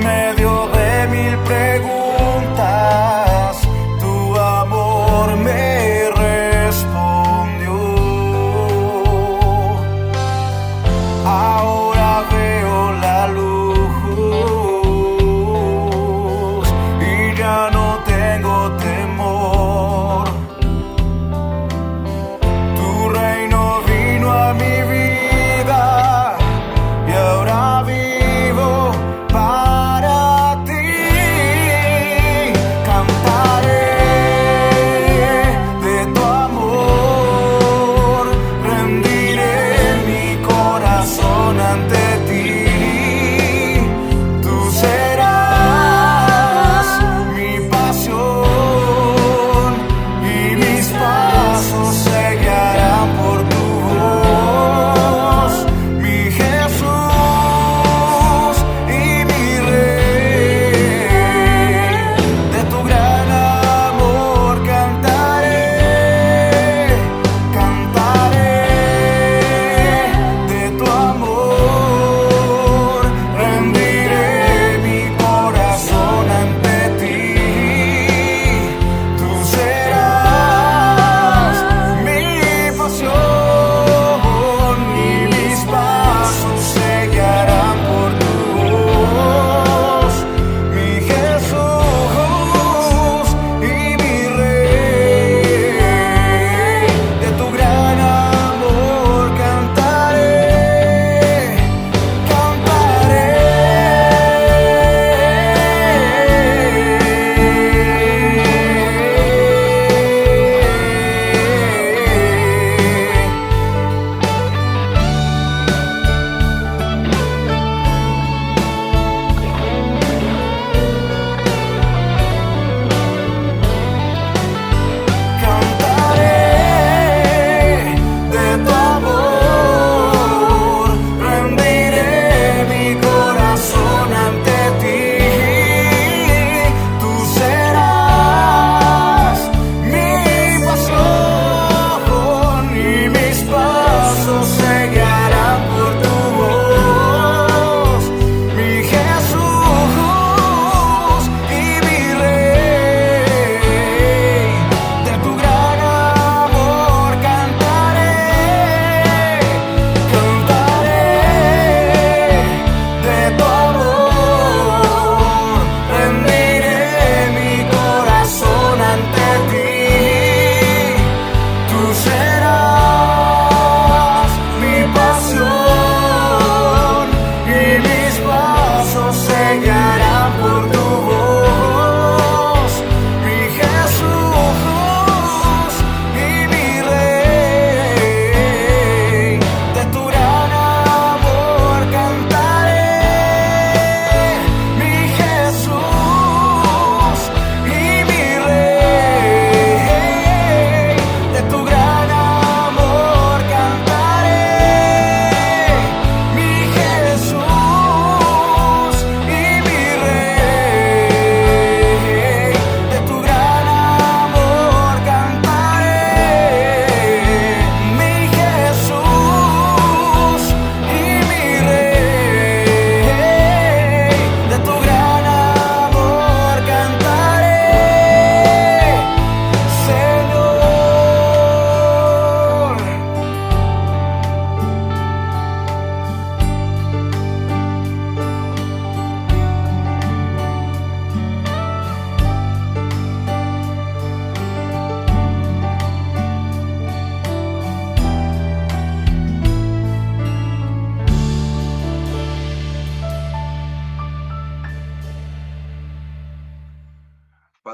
medio de mil preguntas, tu amor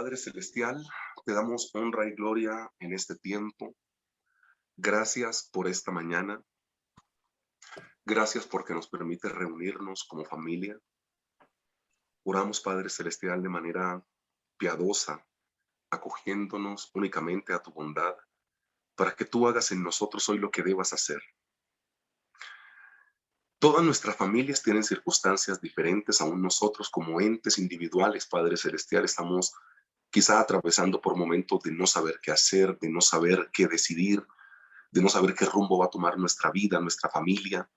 Padre Celestial, te damos honra y gloria en este tiempo. Gracias por esta mañana. Gracias porque nos permite reunirnos como familia. Oramos, Padre Celestial, de manera piadosa, acogiéndonos únicamente a tu bondad, para que tú hagas en nosotros hoy lo que debas hacer. Todas nuestras familias tienen circunstancias diferentes, aún nosotros como entes individuales, Padre Celestial, estamos quizá atravesando por momentos de no saber qué hacer, de no saber qué decidir, de no saber qué rumbo va a tomar nuestra vida, nuestra familia.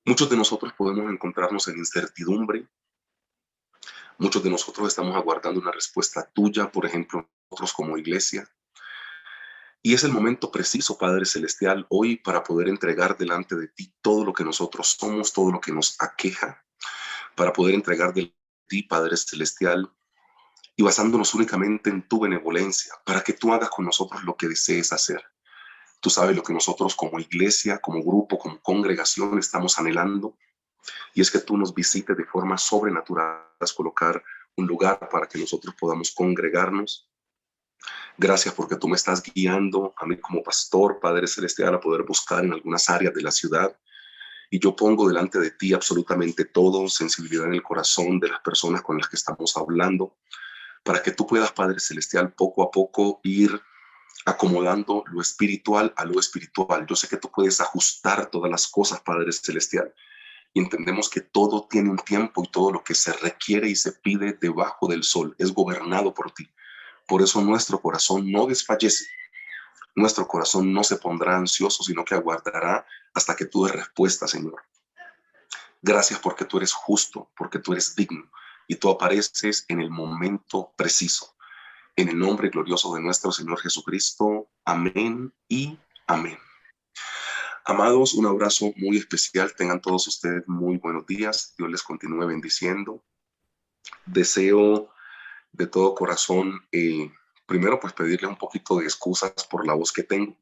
Muchos de nosotros podemos encontrarnos en incertidumbre. Muchos de nosotros estamos aguardando una respuesta tuya, por ejemplo, nosotros como iglesia. Y es el momento preciso, Padre Celestial, hoy para poder entregar delante de ti todo lo que nosotros somos, todo lo que nos aqueja, para poder entregar delante de ti, Padre Celestial, y basándonos únicamente en tu benevolencia, para que tú hagas con nosotros lo que desees hacer. Tú sabes lo que nosotros como iglesia, como grupo, como congregación estamos anhelando, y es que tú nos visites de forma sobrenatural, colocar un lugar para que nosotros podamos congregarnos. Gracias porque tú me estás guiando a mí como pastor, Padre Celestial, a poder buscar en algunas áreas de la ciudad. Y yo pongo delante de ti absolutamente todo, sensibilidad en el corazón de las personas con las que estamos hablando, para que tú puedas, Padre Celestial, poco a poco ir acomodando lo espiritual a lo espiritual. Yo sé que tú puedes ajustar todas las cosas, Padre Celestial, y entendemos que todo tiene un tiempo y todo lo que se requiere y se pide debajo del sol es gobernado por ti. Por eso nuestro corazón no desfallece, nuestro corazón no se pondrá ansioso, sino que aguardará hasta que tú des respuesta, Señor. Gracias porque tú eres justo, porque tú eres digno y tú apareces en el momento preciso. En el nombre glorioso de nuestro Señor Jesucristo. Amén y amén. Amados, un abrazo muy especial. Tengan todos ustedes muy buenos días. Dios les continúe bendiciendo. Deseo de todo corazón, primero pues pedirles un poquito de excusas por la voz que tengo.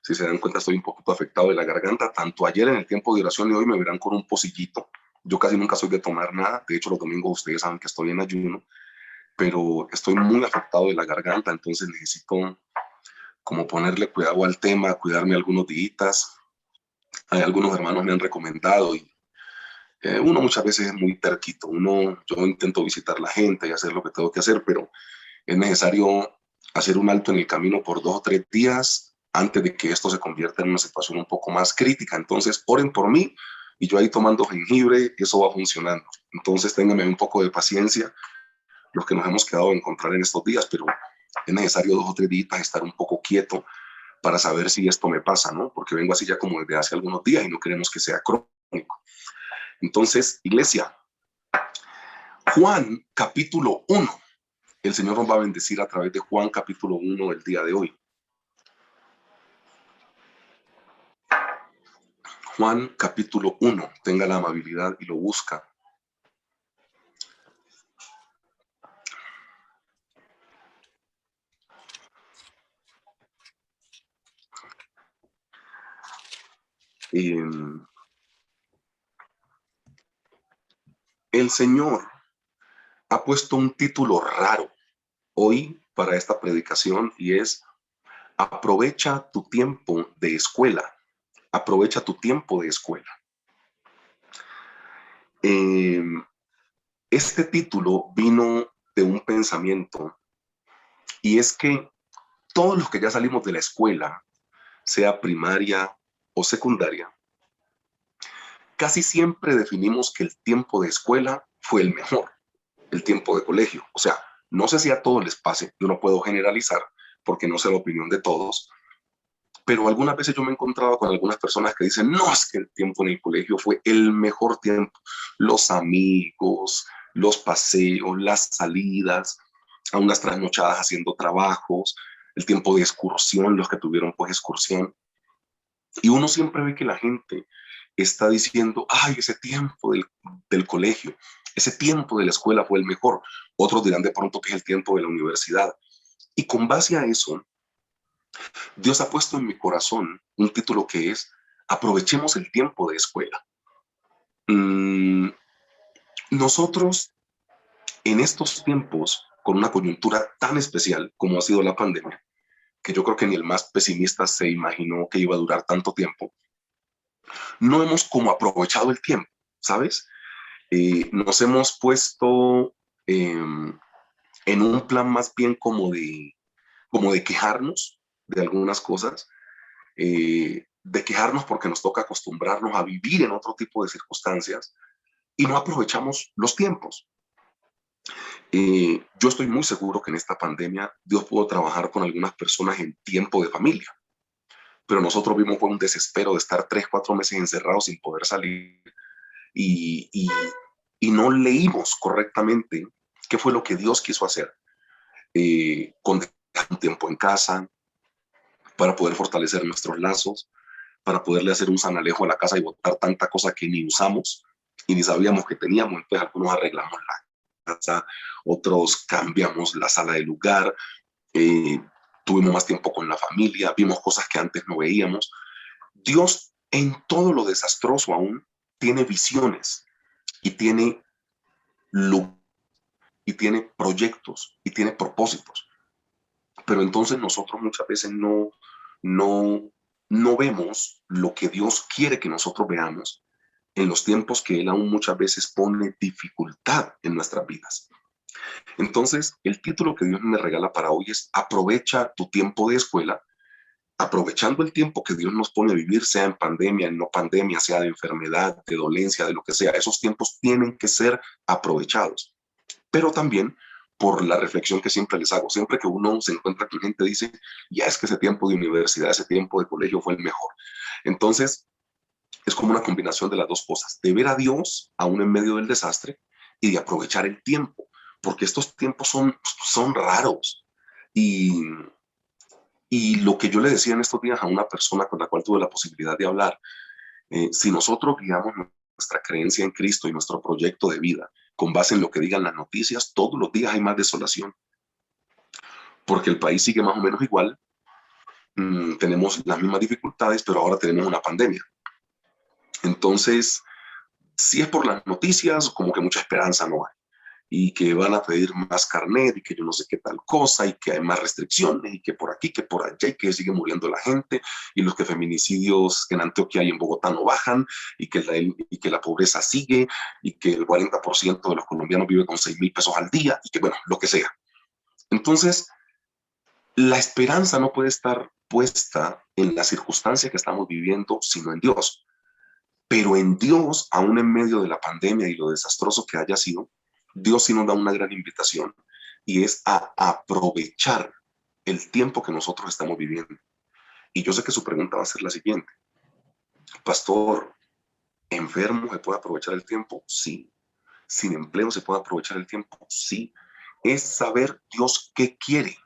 Si se dan cuenta, estoy un poquito afectado de la garganta. Tanto ayer en el tiempo de oración y hoy me verán con un pocillito. Yo casi nunca soy de tomar nada. De hecho, los domingos ustedes saben que estoy en ayuno, pero estoy muy afectado de la garganta, entonces necesito como ponerle cuidado al tema, cuidarme algunos días. Hay algunos hermanos me han recomendado y uno muchas veces es muy terquito. Yo intento visitar la gente y hacer lo que tengo que hacer, pero es necesario hacer un alto en el camino por 2 o 3 días antes de que esto se convierta en una situación un poco más crítica. Entonces, oren por mí y yo ahí tomando jengibre, eso va funcionando. Entonces, ténganme un poco de paciencia, los que nos hemos quedado a encontrar en estos días, pero es necesario 2 o 3 días estar un poco quieto para saber si esto me pasa, ¿no? Porque vengo así ya como desde hace algunos días y no queremos que sea crónico. Entonces, iglesia, Juan capítulo 1. El Señor nos va a bendecir a través de Juan capítulo 1 el día de hoy. Juan capítulo 1, tenga la amabilidad y lo busca. El Señor ha puesto un título raro hoy para esta predicación y es aprovecha tu tiempo de escuela. Aprovecha tu tiempo de escuela. Este título vino de un pensamiento y es que todos los que ya salimos de la escuela, sea primaria o secundaria, casi siempre definimos que el tiempo de escuela fue el mejor, el tiempo de colegio. O sea, no sé si a todos les pase, yo no puedo generalizar porque no sé la opinión de todos, pero algunas veces yo me he encontrado con algunas personas que dicen, no, es que el tiempo en el colegio fue el mejor tiempo. Los amigos, los paseos, las salidas, a unas trasnochadas haciendo trabajos, el tiempo de excursión, los que tuvieron pues excursión. Y uno siempre ve que la gente está diciendo, ay, ese tiempo del colegio, ese tiempo de la escuela fue el mejor. Otros dirán de pronto que es el tiempo de la universidad. Y con base a eso, Dios ha puesto en mi corazón un título que es aprovechemos el tiempo de escuela. Nosotros en estos tiempos con una coyuntura tan especial como ha sido la pandemia, que yo creo que ni el más pesimista se imaginó que iba a durar tanto tiempo, no hemos como aprovechado el tiempo, ¿sabes? Nos hemos puesto en un plan más bien como de quejarnos de algunas cosas, de quejarnos porque nos toca acostumbrarnos a vivir en otro tipo de circunstancias y no aprovechamos los tiempos. Yo estoy muy seguro que en esta pandemia Dios pudo trabajar con algunas personas en tiempo de familia, pero nosotros vimos con un desespero de estar 3, 4 meses encerrados sin poder salir y, y, y no leímos correctamente qué fue lo que Dios quiso hacer con un tiempo en casa para poder fortalecer nuestros lazos, para poderle hacer un sanalejo a la casa y botar tanta cosa que ni usamos y ni sabíamos que teníamos. Entonces algunos arreglamos la casa, otros cambiamos la sala de lugar, eh, tuvimos más tiempo con la familia, vimos cosas que antes no veíamos. Dios en todo lo desastroso aún tiene visiones y tiene luz y tiene proyectos y tiene propósitos. Pero entonces nosotros muchas veces no, no vemos lo que Dios quiere que nosotros veamos en los tiempos que Él aún muchas veces pone dificultad en nuestras vidas. Entonces, el título que Dios me regala para hoy es Aprovecha tu tiempo de escuela, aprovechando el tiempo que Dios nos pone a vivir, sea en pandemia, en no pandemia, sea de enfermedad, de dolencia, de lo que sea. Esos tiempos tienen que ser aprovechados. Pero también por la reflexión que siempre les hago, siempre que uno se encuentra con gente dice, ya es que ese tiempo de universidad, ese tiempo de colegio fue el mejor. Entonces, es como una combinación de las dos cosas, de ver a Dios aún en medio del desastre y de aprovechar el tiempo, porque estos tiempos son raros. Y, y lo que yo le decía en estos días a una persona con la cual tuve la posibilidad de hablar, si nosotros guiamos nuestra creencia en Cristo y nuestro proyecto de vida con base en lo que digan las noticias, todos los días hay más desolación, porque el país sigue más o menos igual, tenemos las mismas dificultades, pero ahora tenemos una pandemia. Entonces, si es por las noticias, como que mucha esperanza no hay. Y que van a pedir más carnet y que yo no sé qué tal cosa y que hay más restricciones y que por aquí, que por allá y que sigue muriendo la gente y los que feminicidios en Antioquia y en Bogotá no bajan y que la pobreza sigue y que el 40% de los colombianos vive con 6.000 pesos al día y que bueno, lo que sea. Entonces, la esperanza no puede estar puesta en la circunstancia que estamos viviendo, sino en Dios. Pero en Dios, aún en medio de la pandemia y lo desastroso que haya sido, Dios sí nos da una gran invitación y es a aprovechar el tiempo que nosotros estamos viviendo. Y yo sé que su pregunta va a ser la siguiente. Pastor, ¿enfermo se puede aprovechar el tiempo? Sí. ¿Sin empleo se puede aprovechar el tiempo? Sí. Es saber Dios qué quiere.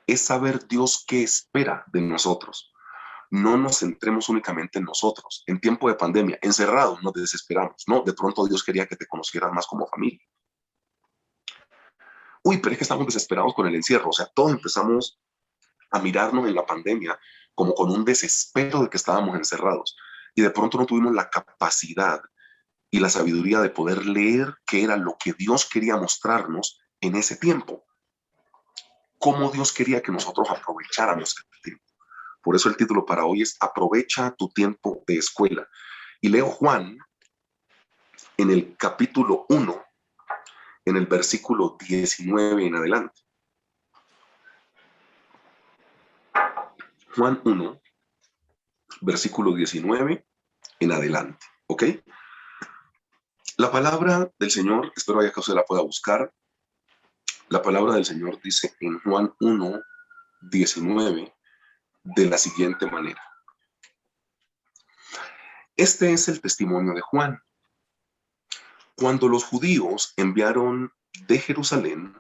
Es saber Dios qué espera de nosotros. No nos centremos únicamente en nosotros. En tiempo de pandemia, encerrados, nos desesperamos. No, de pronto Dios quería que te conocieras más como familia. Uy, pero es que estamos desesperados con el encierro. O sea, todos empezamos a mirarnos en la pandemia como con un desespero de que estábamos encerrados. Y de pronto no tuvimos la capacidad y la sabiduría de poder leer qué era lo que Dios quería mostrarnos en ese tiempo. Cómo Dios quería que nosotros aprovecháramos el tiempo. Por eso el título para hoy es Aprovecha tu tiempo de escuela. Y leo Juan en el capítulo 1, en el versículo 19 en adelante. Juan 1, versículo 19 en adelante. ¿Ok? La palabra del Señor, espero ya que usted la pueda buscar. La palabra del Señor dice en Juan 1, 19 de la siguiente manera. Este es el testimonio de Juan. Cuando los judíos enviaron de Jerusalén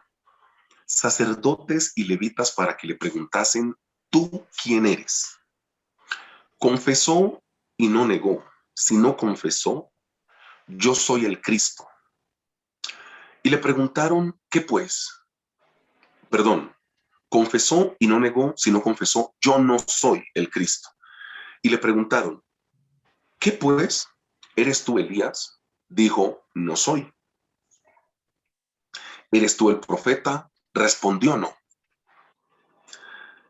sacerdotes y levitas para que le preguntasen, ¿tú quién eres? Confesó y no negó, sino confesó, yo soy el Cristo. Y le preguntaron, ¿qué pues? Perdón, confesó y no negó, sino confesó, yo no soy el Cristo. Y le preguntaron, ¿qué pues? ¿Eres tú Elías? Dijo, no soy. ¿Eres tú el profeta? Respondió no.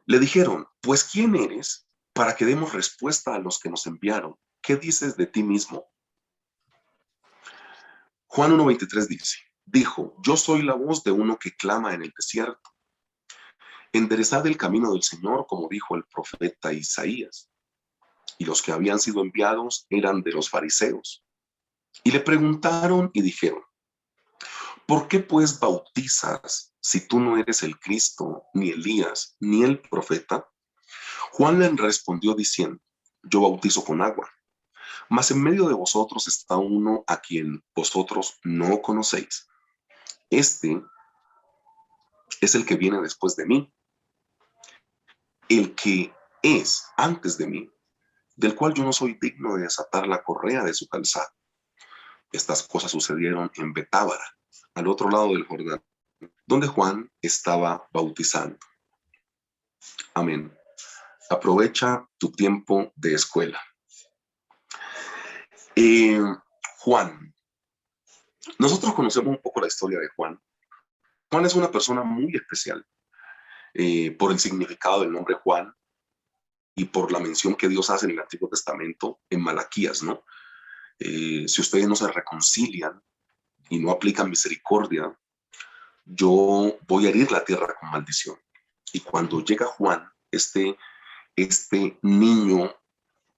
Le dijeron, pues ¿quién eres para que demos respuesta a los que nos enviaron? ¿Qué dices de ti mismo? Juan 1:23 dijo, yo soy la voz de uno que clama en el desierto. Enderezad el camino del Señor, como dijo el profeta Isaías. Y los que habían sido enviados eran de los fariseos. Y le preguntaron y dijeron, ¿por qué pues bautizas si tú no eres el Cristo, ni Elías, ni el profeta? Juan le respondió diciendo, yo bautizo con agua, mas en medio de vosotros está uno a quien vosotros no conocéis. Este es el que viene después de mí, el que es antes de mí, del cual yo no soy digno de desatar la correa de su calzado. Estas cosas sucedieron en Betábara, al otro lado del Jordán, donde Juan estaba bautizando. Amén. Aprovecha tu tiempo de escuela. Eh, Juan. Nosotros conocemos un poco la historia de Juan. Juan es una persona muy especial por el significado del nombre Juan y por la mención que Dios hace en el Antiguo Testamento, en Malaquías, ¿no? Si ustedes no se reconcilian y no aplican misericordia, yo voy a herir la tierra con maldición. Y cuando llega Juan, este niño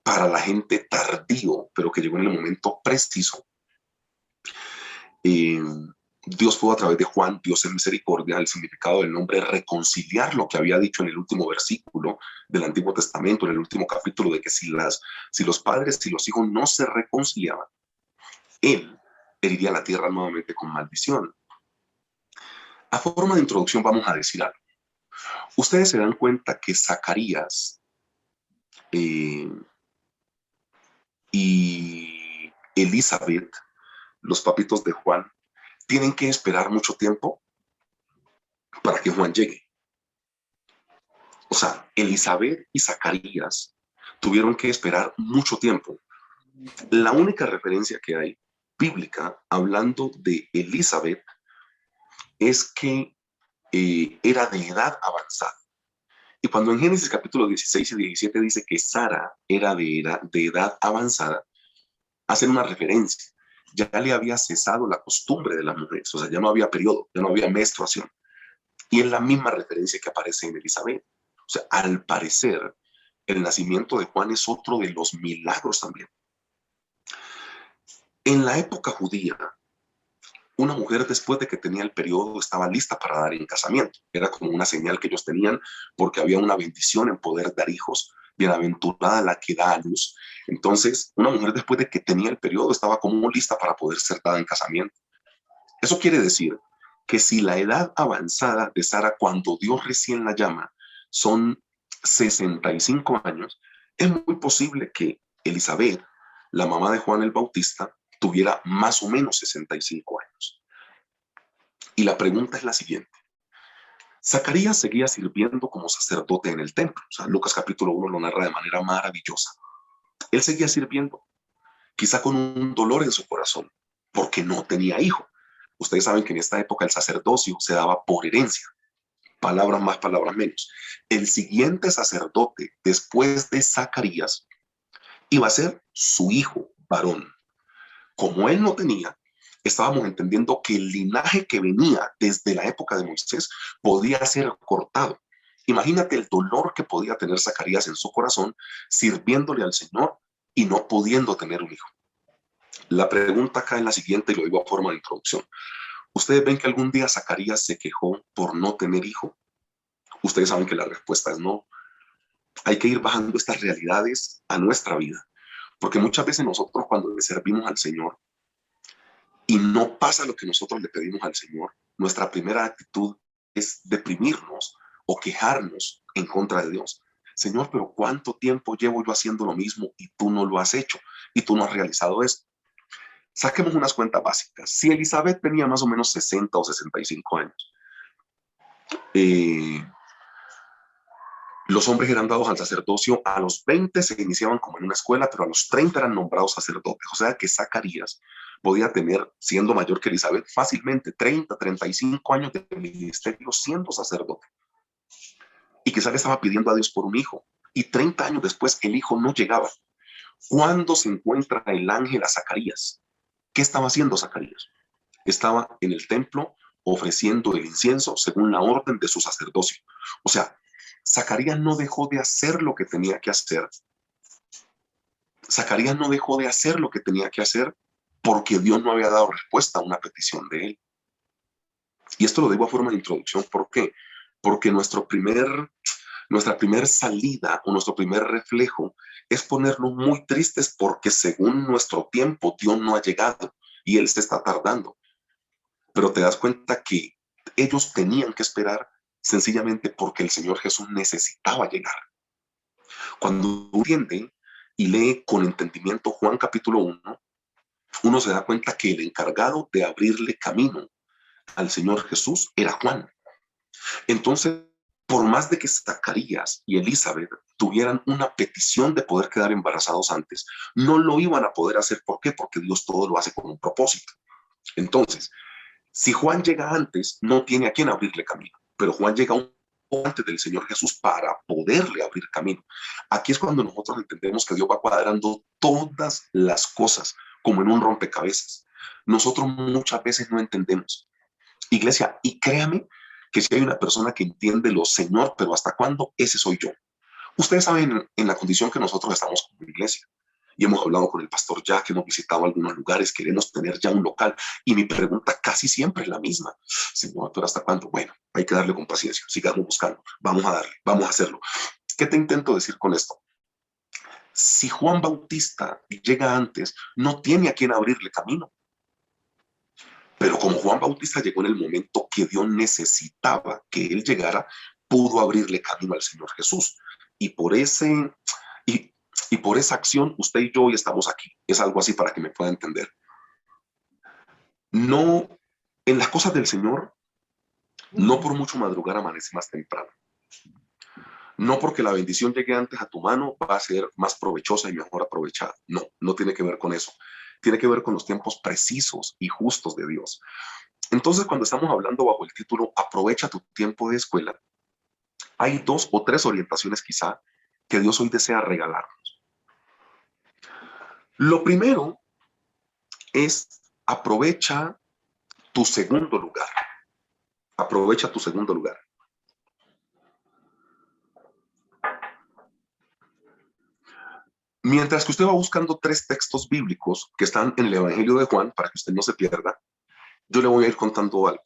para la gente tardío, pero que llegó en el momento preciso, eh, Dios pudo a través de Juan, Dios en misericordia, el significado del nombre, reconciliar lo que había dicho en el último versículo del Antiguo Testamento, en el último capítulo, de que si los padres y los hijos no se reconciliaban, él heriría la tierra nuevamente con maldición. A forma de introducción vamos a decir algo. Ustedes se dan cuenta que Zacarías y Elizabeth, los papitos de Juan, tienen que esperar mucho tiempo para que Juan llegue. O sea, Elizabeth y Zacarías tuvieron que esperar mucho tiempo. La única referencia que hay bíblica hablando de Elizabeth es que era de edad avanzada. Y cuando en Génesis capítulo 16 y 17 dice que Sara era de edad avanzada, hacen una referencia. Ya le había cesado la costumbre de las mujeres, o sea, ya no había periodo, ya no había menstruación. Y es la misma referencia que aparece en Elizabeth. O sea, al parecer, el nacimiento de Juan es otro de los milagros también. En la época judía, una mujer después de que tenía el periodo estaba lista para dar en casamiento. Era como una señal que ellos tenían porque había una bendición en poder dar hijos. Bienaventurada la que da a luz. Entonces, una mujer después de que tenía el periodo estaba como lista para poder ser dada en casamiento. Eso quiere decir que si la edad avanzada de Sara cuando Dios recién la llama son 65 años, es muy posible que Elizabeth, la mamá de Juan el Bautista, tuviera más o menos 65 años. Y la pregunta es la siguiente. Zacarías seguía sirviendo como sacerdote en el templo. O sea, Lucas capítulo 1 lo narra de manera maravillosa. Él seguía sirviendo, quizá con un dolor en su corazón, porque no tenía hijo. Ustedes saben que en esta época el sacerdocio se daba por herencia. Palabras más, palabras menos. El siguiente sacerdote después de Zacarías iba a ser su hijo varón. Como él no tenía, estábamos entendiendo que el linaje que venía desde la época de Moisés podía ser cortado. Imagínate el dolor que podía tener Zacarías en su corazón sirviéndole al Señor y no pudiendo tener un hijo. La pregunta acá es la siguiente y lo digo a forma de introducción. ¿Ustedes ven que algún día Zacarías se quejó por no tener hijo? Ustedes saben que la respuesta es no. Hay que ir bajando estas realidades a nuestra vida, porque muchas veces nosotros cuando le servimos al Señor y no pasa lo que nosotros le pedimos al Señor, nuestra primera actitud es deprimirnos o quejarnos en contra de Dios. Señor, pero ¿cuánto tiempo llevo yo haciendo lo mismo y tú no lo has hecho y tú no has realizado esto? Saquemos unas cuentas básicas. Si Elizabeth tenía más o menos 60 o 65 años, los hombres eran dados al sacerdocio, a los 20 se iniciaban como en una escuela, pero a los 30 eran nombrados sacerdotes. O sea que Zacarías podía tener, siendo mayor que Elizabeth, fácilmente 30, 35 años de ministerio siendo sacerdote. Y quizá le estaba pidiendo a Dios por un hijo. Y 30 años después el hijo no llegaba. ¿Cuándo se encuentra el ángel a Zacarías? ¿Qué estaba haciendo Zacarías? Estaba en el templo ofreciendo el incienso según la orden de su sacerdocio. O sea, Zacarías no dejó de hacer lo que tenía que hacer. Zacarías no dejó de hacer lo que tenía que hacer porque Dios no había dado respuesta a una petición de él. Y esto lo digo a forma de introducción. ¿Por qué? Porque nuestra primer salida o nuestro primer reflejo es ponernos muy tristes porque según nuestro tiempo Dios no ha llegado y Él se está tardando. Pero te das cuenta que ellos tenían que esperar sencillamente porque el Señor Jesús necesitaba llegar. Cuando uno entiende y lee con entendimiento Juan capítulo 1, uno se da cuenta que el encargado de abrirle camino al Señor Jesús era Juan. Entonces, por más de que Zacarías y Elizabeth tuvieran una petición de poder quedar embarazados antes, no lo iban a poder hacer. ¿Por qué? Porque Dios todo lo hace con un propósito. Entonces, si Juan llega antes, no tiene a quién abrirle camino, pero Juan llega un poco antes del Señor Jesús para poderle abrir camino. Aquí es cuando nosotros entendemos que Dios va cuadrando todas las cosas como en un rompecabezas. Nosotros muchas veces no entendemos. Iglesia, y créame que si hay una persona que entiende lo Señor, pero ¿hasta cuándo? Ese soy yo. Ustedes saben en la condición que nosotros estamos como iglesia. Y hemos hablado con el pastor ya, que hemos visitado algunos lugares, queremos tener ya un local. Y mi pregunta casi siempre es la misma. Señor, ¿pero hasta cuándo? Bueno, hay que darle con paciencia, sigamos buscando, vamos a darle, vamos a hacerlo. ¿Qué te intento decir con esto? Si Juan Bautista llega antes, no tiene a quien abrirle camino. Pero como Juan Bautista llegó en el momento que Dios necesitaba que él llegara, pudo abrirle camino al Señor Jesús. Y por ese, y, y por esa acción, usted y yo hoy estamos aquí. Es algo así para que me pueda entender. No, en las cosas del Señor, no por mucho madrugar amanece más temprano. No porque la bendición llegue antes a tu mano va a ser más provechosa y mejor aprovechada. No, no tiene que ver con eso. Tiene que ver con los tiempos precisos y justos de Dios. Entonces, cuando estamos hablando bajo el título Aprovecha tu tiempo de escuela, hay 2 o 3 orientaciones quizá que Dios hoy desea regalarnos. Lo primero es aprovecha tu segundo lugar. Aprovecha tu segundo lugar. Mientras que usted va buscando 3 textos bíblicos que están en el Evangelio de Juan, para que usted no se pierda, yo le voy a ir contando algo.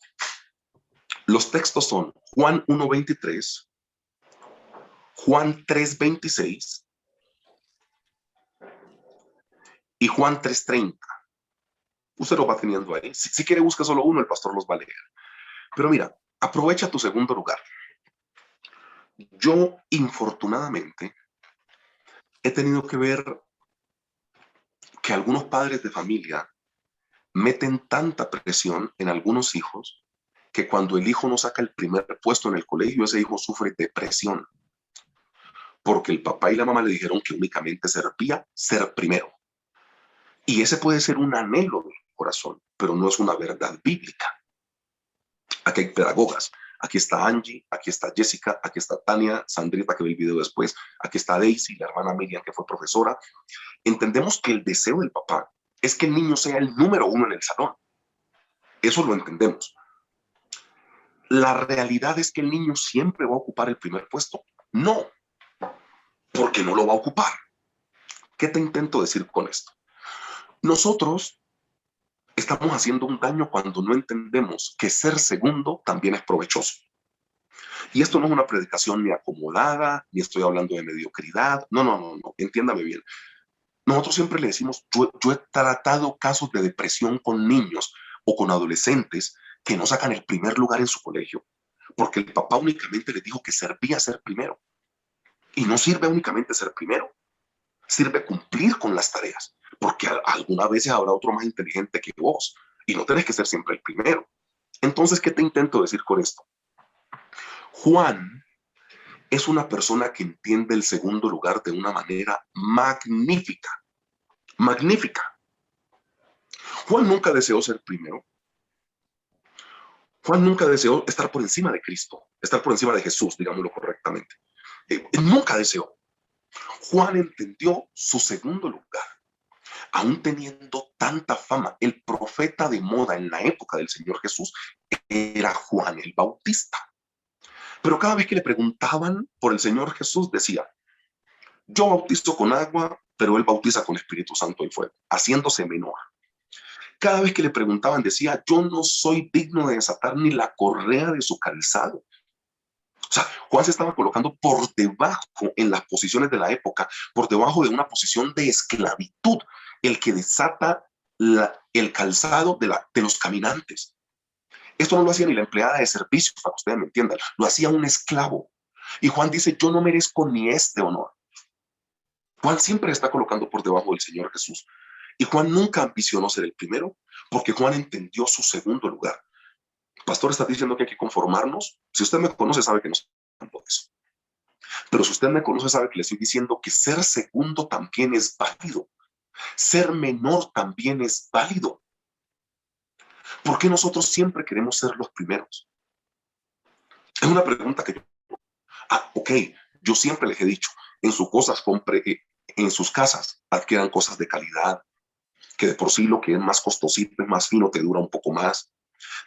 Los textos son Juan 1:23, Juan 3:26 y Juan 3:30. Usted lo va teniendo ahí. Si quiere, busca solo uno, el pastor los va a leer. Pero mira, aprovecha tu segundo lugar. Yo, infortunadamente, he tenido que ver que algunos padres de familia meten tanta presión en algunos hijos que cuando el hijo no saca el primer puesto en el colegio, ese hijo sufre depresión. Porque el papá y la mamá le dijeron que únicamente servía ser primero. Y ese puede ser un anhelo del corazón, pero no es una verdad bíblica. Aquí hay pedagogas. Aquí está Angie, aquí está Jessica, aquí está Tania, Sandrita, que ve el video después. Aquí está Daisy, la hermana Miriam, que fue profesora. Entendemos que el deseo del papá es que el niño sea el número 1 en el salón. Eso lo entendemos. La realidad es que el niño siempre va a ocupar el primer puesto. No, porque no lo va a ocupar. ¿Qué te intento decir con esto? Nosotros estamos haciendo un daño cuando no entendemos que ser segundo también es provechoso. Y esto no es una predicación ni acomodada, ni estoy hablando de mediocridad. No, no, no, no. Entiéndame bien. Nosotros siempre le decimos, yo he tratado casos de depresión con niños o con adolescentes que no sacan el primer lugar en su colegio, porque el papá únicamente les dijo que servía ser primero. Y no sirve únicamente ser primero, sirve cumplir con las tareas, porque algunas veces habrá otro más inteligente que vos y no tenés que ser siempre el primero. Entonces, ¿qué te intento decir con esto? Juan es una persona que entiende el segundo lugar de una manera magnífica. Magnífica. Juan nunca deseó ser primero. Juan nunca deseó estar por encima de Cristo, estar por encima de Jesús, digámoslo correctamente. Él nunca deseó. Juan entendió su segundo lugar, aún teniendo tanta fama. El profeta de moda en la época del Señor Jesús era Juan el Bautista. Pero cada vez que le preguntaban por el Señor Jesús, decía: yo bautizo con agua, pero él bautiza con Espíritu Santo y fuego, haciéndose menor. Cada vez que le preguntaban, decía: yo no soy digno de desatar ni la correa de su calzado. O sea, Juan se estaba colocando por debajo en las posiciones de la época, por debajo de una posición de esclavitud, el que desata el calzado de los caminantes. Esto no lo hacía ni la empleada de servicio, para que ustedes me entiendan, lo hacía un esclavo. Y Juan dice: yo no merezco ni este honor. Juan siempre está colocando por debajo del Señor Jesús. Y Juan nunca ambicionó ser el primero, porque Juan entendió su segundo lugar. Pastor, está diciendo que hay que conformarnos. Si usted me conoce, sabe que no estoy hablando de eso. Pero si usted me conoce, sabe que le estoy diciendo que ser segundo también es válido. Ser menor también es válido. ¿Por qué nosotros siempre queremos ser los primeros? Es una pregunta que yo... ok, yo siempre les he dicho, en sus cosas en sus casas adquieran cosas de calidad, que de por sí lo que es más costosito, es más fino, te dura un poco más.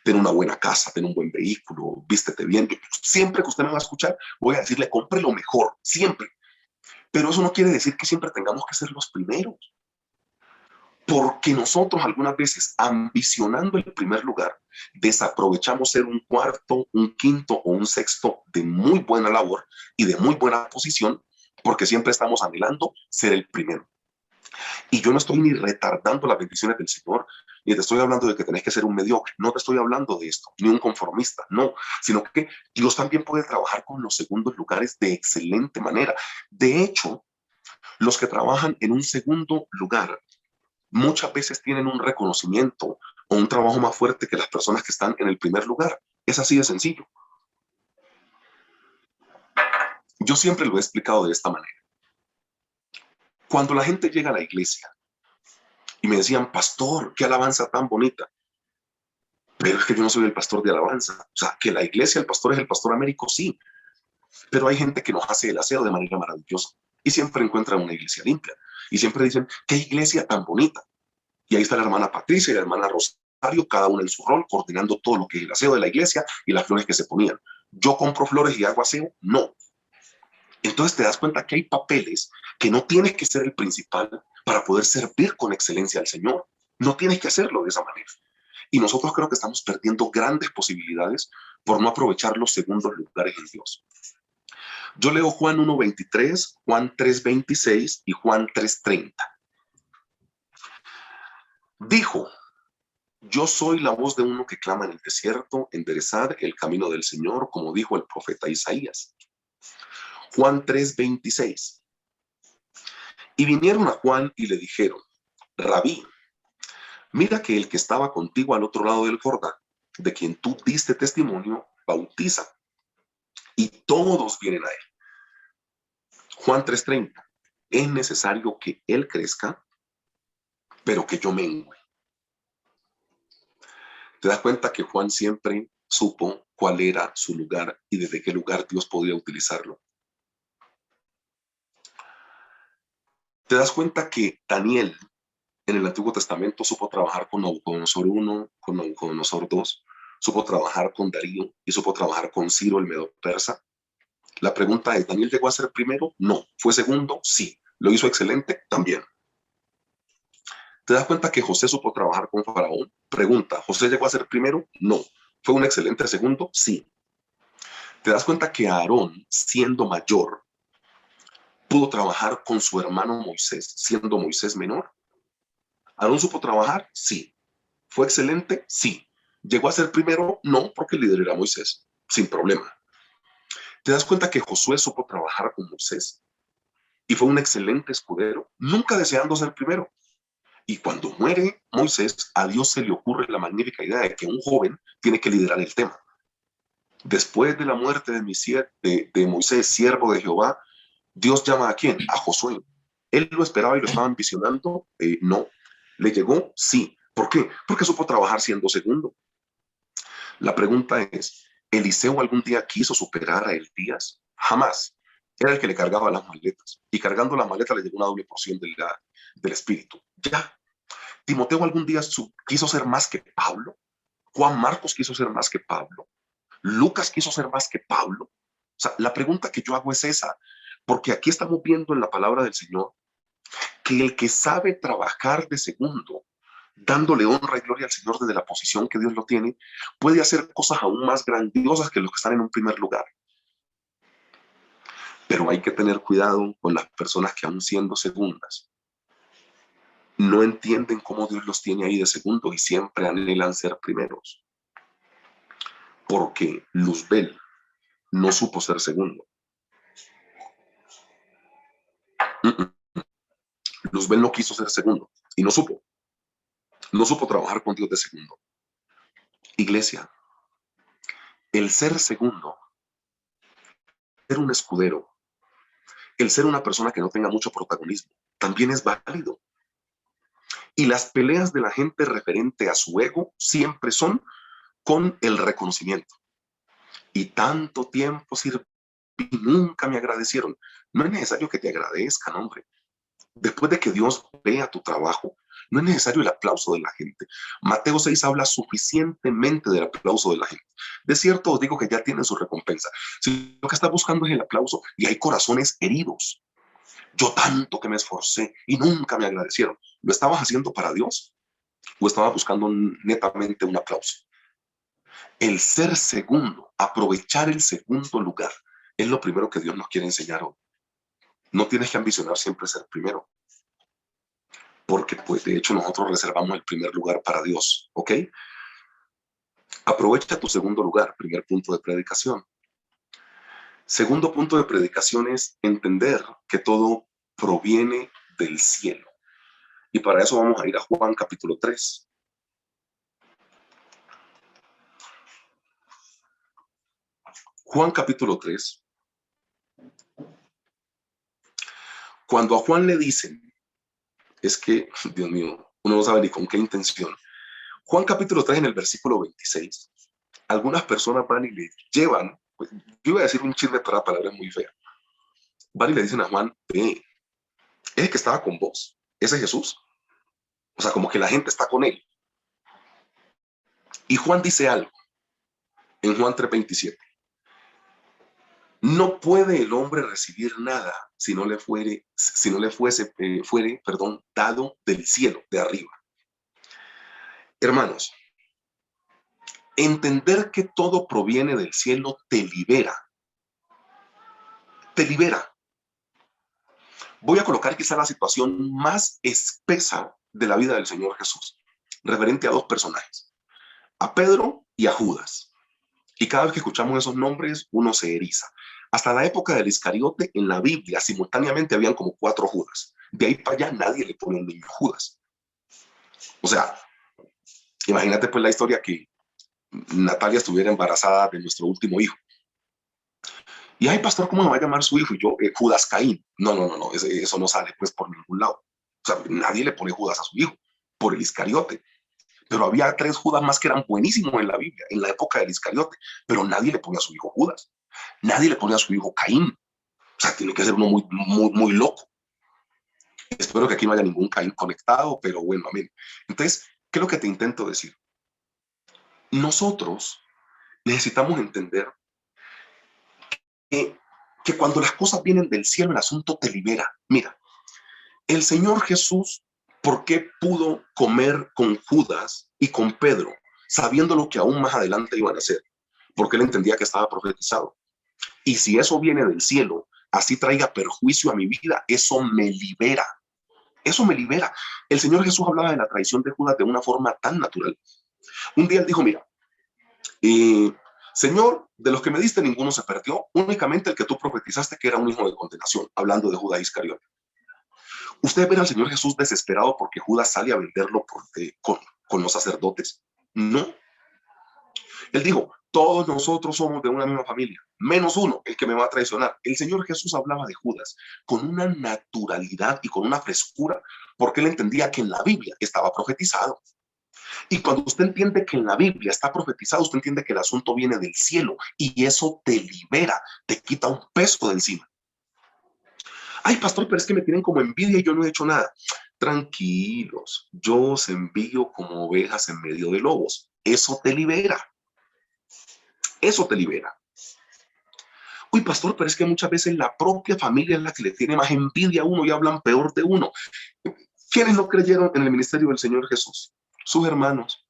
Ten una buena casa, ten un buen vehículo, vístete bien. Siempre que usted me va a escuchar, voy a decirle: compre lo mejor, siempre. Pero eso no quiere decir que siempre tengamos que ser los primeros. Porque nosotros algunas veces, ambicionando el primer lugar, desaprovechamos ser un cuarto, un quinto o un sexto de muy buena labor y de muy buena posición, porque siempre estamos anhelando ser el primero. Y yo no estoy ni retardando las bendiciones del Señor, ni te estoy hablando de que tenés que ser un mediocre, no te estoy hablando de esto, ni un conformista, no, sino que Dios también puede trabajar con los segundos lugares de excelente manera. De hecho, los que trabajan en un segundo lugar muchas veces tienen un reconocimiento o un trabajo más fuerte que las personas que están en el primer lugar. Es así de sencillo. Yo siempre lo he explicado de esta manera. Cuando la gente llega a la iglesia y me decían: pastor, qué alabanza tan bonita. Pero es que yo no soy el pastor de alabanza. O sea, que la iglesia, el pastor es el pastor Américo, sí. Pero hay gente que nos hace el aseo de manera maravillosa y siempre encuentran una iglesia limpia. Y siempre dicen: qué iglesia tan bonita. Y ahí está la hermana Patricia y la hermana Rosario, cada una en su rol, coordinando todo lo que es el aseo de la iglesia y las flores que se ponían. ¿Yo compro flores y hago aseo? No. Entonces te das cuenta que hay papeles que no tienes que ser el principal para poder servir con excelencia al Señor. No tienes que hacerlo de esa manera. Y nosotros creo que estamos perdiendo grandes posibilidades por no aprovechar los segundos lugares en Dios. Yo leo Juan 1:23, Juan 3:26 y Juan 3:30. Dijo: yo soy la voz de uno que clama en el desierto, enderezad el camino del Señor, como dijo el profeta Isaías. Juan 3:26. Y vinieron a Juan y le dijeron: Rabí, mira que el que estaba contigo al otro lado del Jordán, de quien tú diste testimonio, bautiza, y todos vienen a él. Juan 3:30. Es necesario que él crezca, pero que yo mengue. Te das cuenta que Juan siempre supo cuál era su lugar y desde qué lugar Dios podía utilizarlo. Te das cuenta que Daniel en el Antiguo Testamento supo trabajar con Nabucodonosor I, con Nabucodonosor II, supo trabajar con Darío y supo trabajar con Ciro el Medo Persa. La pregunta es: ¿Daniel llegó a ser primero? No. ¿Fue segundo? Sí. ¿Lo hizo excelente? También. ¿Te das cuenta que José supo trabajar con Faraón? Pregunta: ¿José llegó a ser primero? No. ¿Fue un excelente segundo? Sí. ¿Te das cuenta que Aarón, siendo mayor, pudo trabajar con su hermano Moisés, siendo Moisés menor? ¿Aarón supo trabajar? Sí. ¿Fue excelente? Sí. ¿Llegó a ser primero? No, porque lideró a Moisés, sin problema. ¿Te das cuenta que Josué supo trabajar con Moisés y fue un excelente escudero, nunca deseando ser primero? Y cuando muere Moisés, a Dios se le ocurre la magnífica idea de que un joven tiene que liderar el tema. Después de la muerte de Moisés, siervo de Jehová, Dios llama ¿a quién? A Josué. ¿Él lo esperaba y lo estaba ambicionando? No. ¿Le llegó? Sí. ¿Por qué? Porque supo trabajar siendo segundo. La pregunta es, ¿Eliseo algún día quiso superar a Elías? Jamás. Era el que le cargaba las maletas. Y cargando las maletas le llegó una doble porción del Espíritu. Ya. ¿Timoteo algún día quiso ser más que Pablo? ¿Juan Marcos quiso ser más que Pablo? ¿Lucas quiso ser más que Pablo? O sea, la pregunta que yo hago es esa. Porque aquí estamos viendo en la palabra del Señor que el que sabe trabajar de segundo, dándole honra y gloria al Señor desde la posición que Dios lo tiene, puede hacer cosas aún más grandiosas que los que están en un primer lugar. Pero hay que tener cuidado con las personas que aún siendo segundas, no entienden cómo Dios los tiene ahí de segundo y siempre anhelan ser primeros. Porque Luzbel no supo ser segundo. Luzbel no quiso ser segundo y no supo. No supo trabajar con Dios de segundo. Iglesia, el ser segundo, ser un escudero, el ser una persona que no tenga mucho protagonismo, también es válido. Y las peleas de la gente referente a su ego siempre son con el reconocimiento. Y tanto tiempo sirví y nunca me agradecieron. No es necesario que te agradezcan, hombre. Después de que Dios vea tu trabajo, no es necesario el aplauso de la gente. Mateo 6 habla suficientemente del aplauso de la gente. De cierto os digo que ya tienen su recompensa. Si lo que está buscando es el aplauso y hay corazones heridos. Yo tanto que me esforcé y nunca me agradecieron. ¿Lo estabas haciendo para Dios o estabas buscando netamente un aplauso? El ser segundo, aprovechar el segundo lugar, es lo primero que Dios nos quiere enseñar hoy. No tienes que ambicionar siempre ser primero, porque pues de hecho nosotros reservamos el primer lugar para Dios, ¿ok? Aprovecha tu segundo lugar, primer punto de predicación. Segundo punto de predicación es entender que todo proviene del cielo. Y para eso vamos a ir a Juan capítulo 3. Juan capítulo 3. Cuando a Juan le dicen, es que, Dios mío, uno no sabe ni con qué intención. Juan capítulo 3 en el versículo 26, algunas personas van y le llevan, pues, yo iba a decir un chisme, pero la palabra es muy fea. Van y le dicen a Juan, ese que estaba con vos, ese es Jesús. O sea, como que la gente está con él. Y Juan dice algo en Juan 3:27. No puede el hombre recibir nada si no le fuere dado del cielo, de arriba. Hermanos, entender que todo proviene del cielo te libera. Te libera. Voy a colocar quizá la situación más espesa de la vida del Señor Jesús, referente a dos personajes, a Pedro y a Judas. Y cada vez que escuchamos esos nombres, uno se eriza. Hasta la época del Iscariote, en la Biblia, simultáneamente habían como 4 Judas. De ahí para allá nadie le pone el niño Judas. O sea, imagínate pues la historia que Natalia estuviera embarazada de nuestro último hijo. Y ay, pastor, ¿cómo me va a llamar su hijo? Y yo, Judas Caín. No, eso no sale pues por ningún lado. O sea, nadie le pone Judas a su hijo por el Iscariote. Pero había 3 Judas más que eran buenísimos en la Biblia, en la época del Iscariote. Pero nadie le pone a su hijo Judas. Nadie le pone a su hijo Caín. O sea, tiene que ser uno muy loco. Espero que aquí no haya ningún Caín conectado, pero bueno, amén. Entonces, ¿qué es lo que te intento decir? Nosotros necesitamos entender que cuando las cosas vienen del cielo, el asunto te libera. Mira, el Señor Jesús, ¿por qué pudo comer con Judas y con Pedro, sabiendo lo que aún más adelante iban a hacer? Porque él entendía que estaba profetizado. Y si eso viene del cielo, así traiga perjuicio a mi vida, eso me libera. Eso me libera. El Señor Jesús hablaba de la traición de Judas de una forma tan natural. Un día él dijo, mira, Señor, de los que me diste ninguno se perdió, únicamente el que tú profetizaste que era un hijo de condenación, hablando de Judas Iscariote. Usted ve al Señor Jesús desesperado porque Judas sale a venderlo con los sacerdotes. No. Él dijo, todos nosotros somos de una misma familia, menos uno, el que me va a traicionar. El Señor Jesús hablaba de Judas con una naturalidad y con una frescura, porque él entendía que en la Biblia estaba profetizado. Y cuando usted entiende que en la Biblia está profetizado, usted entiende que el asunto viene del cielo y eso te libera, te quita un peso de encima. Ay, pastor, pero es que me tienen como envidia y yo no he hecho nada. Tranquilos, yo os envío como ovejas en medio de lobos. Eso te libera. Eso te libera. Uy, pastor, pero es que muchas veces la propia familia es la que le tiene más envidia a uno y hablan peor de uno. ¿Quiénes no creyeron en el ministerio del Señor Jesús? Sus hermanos.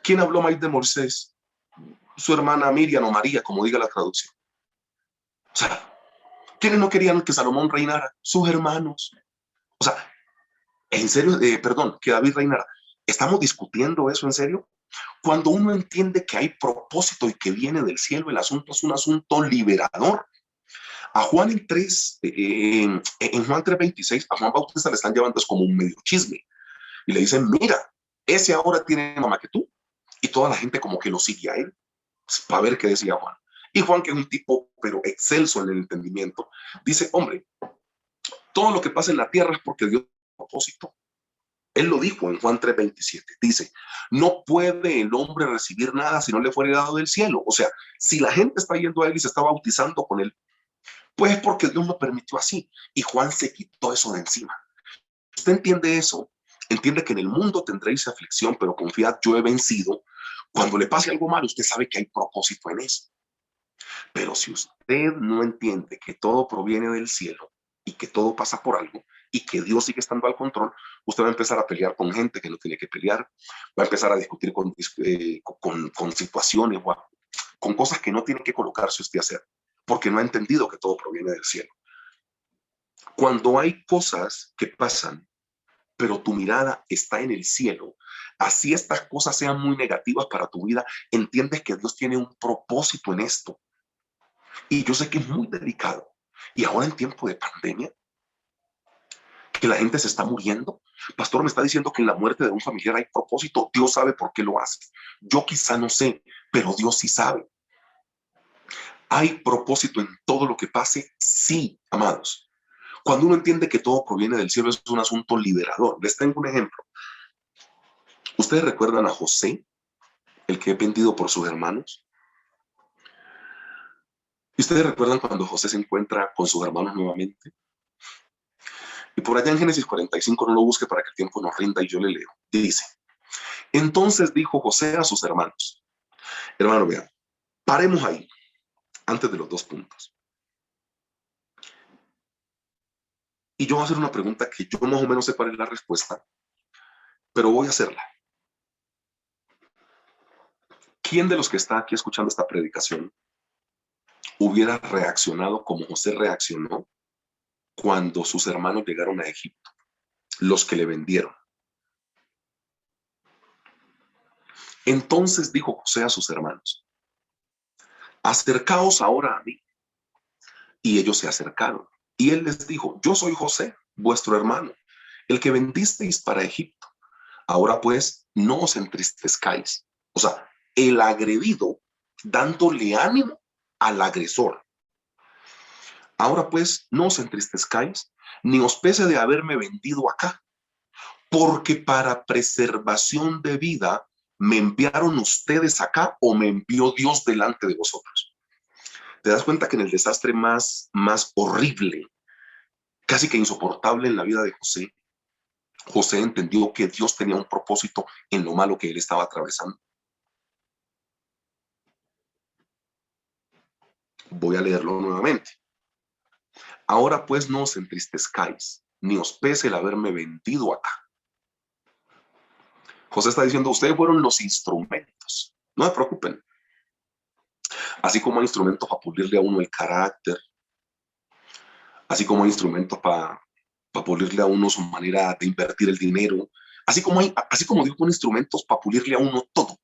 ¿Quién habló más de Moisés? Su hermana Miriam o María, como diga la traducción. O sea, ¿quiénes no querían que Salomón reinara? Sus hermanos. O sea, en serio, perdón, que David reinara. ¿Estamos discutiendo eso en serio? Cuando uno entiende que hay propósito y que viene del cielo, el asunto es un asunto liberador. A Juan en Juan 3:26, a Juan Bautista le están llevando es como un medio chisme. Y le dicen, mira, ese ahora tiene mamá que tú. Y toda la gente como que lo sigue a él, para ver qué decía Juan. Y Juan, que es un tipo, pero excelso en el entendimiento, dice, hombre, todo lo que pasa en la tierra es porque Dios tiene un propósito. Él lo dijo en Juan 3:27. Dice, no puede el hombre recibir nada si no le fuere dado del cielo. O sea, si la gente está yendo a él y se está bautizando con él, pues es porque Dios lo permitió así. Y Juan se quitó eso de encima. Usted entiende eso, entiende que en el mundo tendréis aflicción, pero confiad, yo he vencido. Cuando le pase algo malo, usted sabe que hay propósito en eso. Pero si usted no entiende que todo proviene del cielo y que todo pasa por algo y que Dios sigue estando al control, usted va a empezar a pelear con gente que no tiene que pelear, va a empezar a discutir con situaciones o con cosas que no tiene que colocarse usted a hacer, porque no ha entendido que todo proviene del cielo. Cuando hay cosas que pasan, pero tu mirada está en el cielo, así estas cosas sean muy negativas para tu vida, entiendes que Dios tiene un propósito en esto. Y yo sé que es muy delicado. Y ahora en tiempo de pandemia, que la gente se está muriendo, pastor me está diciendo que en la muerte de un familiar hay propósito. Dios sabe por qué lo hace. Yo quizá no sé, pero Dios sí sabe. ¿Hay propósito en todo lo que pase? Sí, amados. Cuando uno entiende que todo proviene del cielo, es un asunto liberador. Les tengo un ejemplo. ¿Ustedes recuerdan a José, el que es vendido por sus hermanos? ¿Y ustedes recuerdan cuando José se encuentra con sus hermanos nuevamente? Y por allá en Génesis 45, no lo busque para que el tiempo nos rinda y yo le leo. Dice, entonces dijo José a sus hermanos, hermano, vean, paremos ahí, antes de los 2 puntos. Y yo voy a hacer una pregunta que yo más o menos sé cuál es la respuesta, pero voy a hacerla. ¿Quién de los que está aquí escuchando esta predicación hubiera reaccionado como José reaccionó cuando sus hermanos llegaron a Egipto, los que le vendieron? Entonces dijo José a sus hermanos, acercaos ahora a mí. Y ellos se acercaron. Y él les dijo, yo soy José, vuestro hermano, el que vendisteis para Egipto. Ahora pues, no os entristezcáis. O sea, el agredido dándole ánimo al agresor. Ahora pues, no os entristezcáis, ni os pese de haberme vendido acá, porque para preservación de vida me enviaron ustedes acá o me envió Dios delante de vosotros. Te das cuenta que en el desastre más horrible, casi que insoportable en la vida de José, José entendió que Dios tenía un propósito en lo malo que él estaba atravesando. Voy a leerlo nuevamente. Ahora pues no os entristezcáis, ni os pese el haberme vendido acá. José está diciendo, ustedes fueron los instrumentos. No se preocupen. Así como hay instrumentos para pulirle a uno el carácter, así como hay instrumentos para pulirle a uno su manera de invertir el dinero, así como Dios pone instrumentos para pulirle a uno todo.